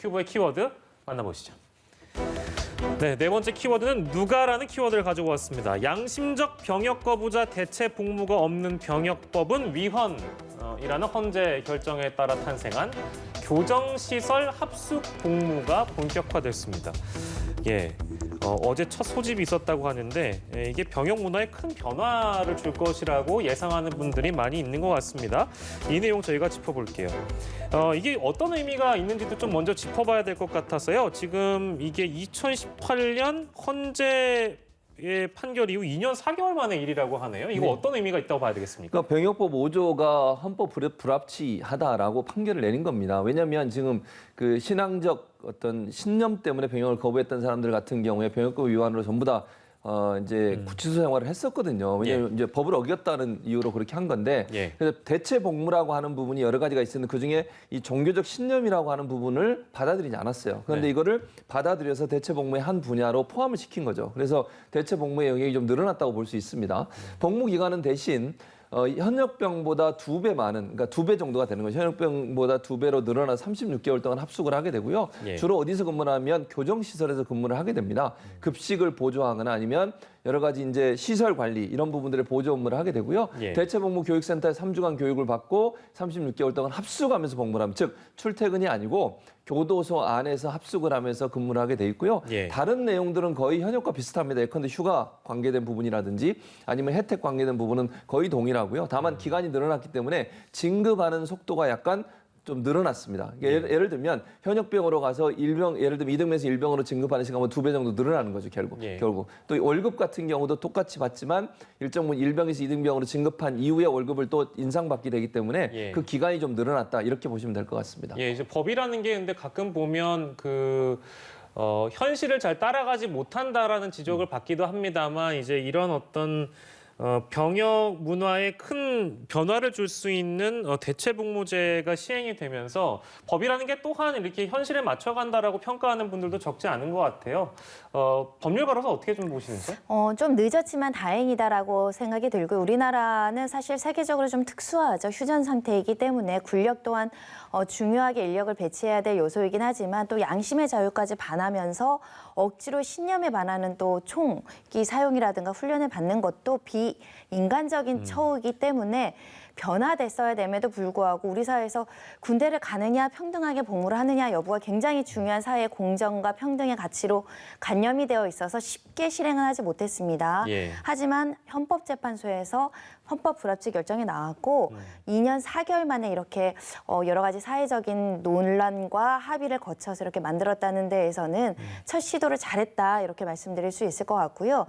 큐브의 키워드 만나보시죠. 네, 네 번째 키워드는 누가라는 키워드를 가지고 왔습니다. 양심적 병역 거부자 대체 복무가 없는 병역법은 위헌이라는 헌재 결정에 따라 탄생한 교정시설 합숙 복무가 본격화됐습니다. 예, 어제 첫 소집이 있었다고 하는데 이게 병역 문화에 큰 변화를 줄 것이라고 예상하는 분들이 많이 있는 것 같습니다. 이 내용 저희가 짚어볼게요. 이게 어떤 의미가 있는지도 좀 먼저 짚어봐야 될 것 같아서요. 지금 이게 2018년 헌재의 판결 이후 2년 4개월 만의 일이라고 하네요. 이거 어떤 의미가 있다고 봐야 되겠습니까? 그러니까 병역법 5조가 헌법 불합치하다라고 판결을 내린 겁니다. 왜냐하면 지금 그 신앙적 어떤 신념 때문에 병역을 거부했던 사람들 같은 경우에 병역법 위반으로 전부 다 이제 구치소 생활을 했었거든요. 왜냐하면 이제 법을 어겼다는 이유로 그렇게 한 건데, 그래서 대체 복무라고 하는 부분이 여러 가지가 있었는데 그 중에 이 종교적 신념이라고 하는 부분을 받아들이지 않았어요. 그런데 이거를 받아들여서 대체 복무의 한 분야로 포함을 시킨 거죠. 그래서 대체 복무의 영역이 좀 늘어났다고 볼 수 있습니다. 복무 기간은 대신 현역병보다 2배 많은, 그러니까 2배 정도가 되는 거죠. 현역병보다 2배로 늘어나 36개월 동안 합숙을 하게 되고요. 주로 어디서 근무를 하면 교정시설에서 근무를 하게 됩니다. 급식을 보조하거나 아니면 여러 가지 이제 시설 관리 이런 부분들의 보조 업무를 하게 되고요. 대체복무 교육센터에 3주간 교육을 받고 36개월 동안 합숙하면서 복무를 하면, 즉 출퇴근이 아니고 교도소 안에서 합숙을 하면서 근무를 하게 돼 있고요. 다른 내용들은 거의 현역과 비슷합니다. 예컨대 휴가 관계된 부분이라든지 아니면 혜택 관계된 부분은 거의 동일하고요. 다만 기간이 늘어났기 때문에 진급하는 속도가 약간 좀 늘어났습니다. 예를 들면 현역병으로 가서 예를 들면 2등에서 1병으로 진급하는 시간은 2배 정도 늘어나는 거죠, 결국. 또 월급 같은 경우도 똑같이 받지만 일정 부분 1병에서 2등병으로 진급한 이후에 월급을 또 인상받게 되기 때문에 그 기간이 좀 늘어났다, 이렇게 보시면 될 것 같습니다. 이제 법이라는 게 근데 가끔 보면 현실을 잘 따라가지 못한다라는 지적을 받기도 합니다만, 이제 이런 어떤 병역 문화에 큰 변화를 줄 수 있는 대체복무제가 시행이 되면서 법이라는 게 또한 이렇게 현실에 맞춰간다라고 평가하는 분들도 적지 않은 것 같아요. 법률가로서 어떻게 좀 보시는지? 좀 늦었지만 다행이다라고 생각이 들고, 우리나라는 사실 세계적으로 좀 특수하죠. 휴전 상태이기 때문에 군력 또한 중요하게 인력을 배치해야 될 요소이긴 하지만 또 양심의 자유까지 반하면서 억지로 신념에 반하는 또 총기 사용이라든가 훈련을 받는 것도 비인간적인 처우이기 때문에 변화됐어야 됨에도 불구하고 우리 사회에서 군대를 가느냐 평등하게 복무를 하느냐 여부가 굉장히 중요한 사회의 공정과 평등의 가치로 관념이 되어 있어서 쉽게 실행은 하지 못했습니다. 하지만 헌법재판소에서 헌법 불합치 결정이 나왔고 2년 4개월 만에 이렇게 여러 가지 사회적인 논란과 합의를 거쳐서 이렇게 만들었다는 데에서는 첫 시도를 잘했다, 이렇게 말씀드릴 수 있을 것 같고요.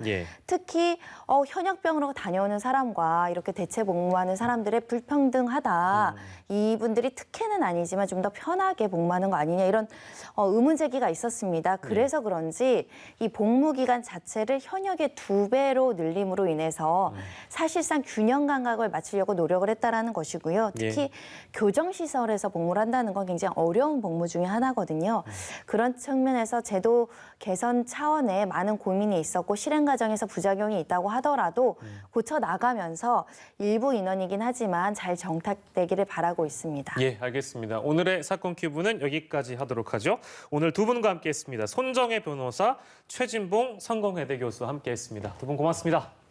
특히 현역병으로 다녀오는 사람과 이렇게 대체 복무하는 사람들의 불평등하다. 이분들이 특혜는 아니지만 좀 더 편하게 복무하는 거 아니냐, 이런 의문 제기가 있었습니다. 그래서 그런지 이 복무 기간 자체를 현역의 2배로 늘림으로 인해서 사실상 균형 감각을 맞추려고 노력을 했다라는 것이고요. 특히 교정시설에서 복무를 한다는 건 굉장히 어려운 복무 중에 하나거든요. 그런 측면에서 제도 개선 차원에 많은 고민이 있었고 실행 과정에서 부작용이 있다고 하더라도 고쳐 나가면서 일부 인원이긴 하지만 잘 정착되기를 바라고 있습니다. 알겠습니다. 오늘의 사건 큐브는 여기까지 하도록 하죠. 오늘 두 분과 함께했습니다. 손정혜 변호사, 최진봉 성공회대 교수와 함께했습니다. 두 분 고맙습니다.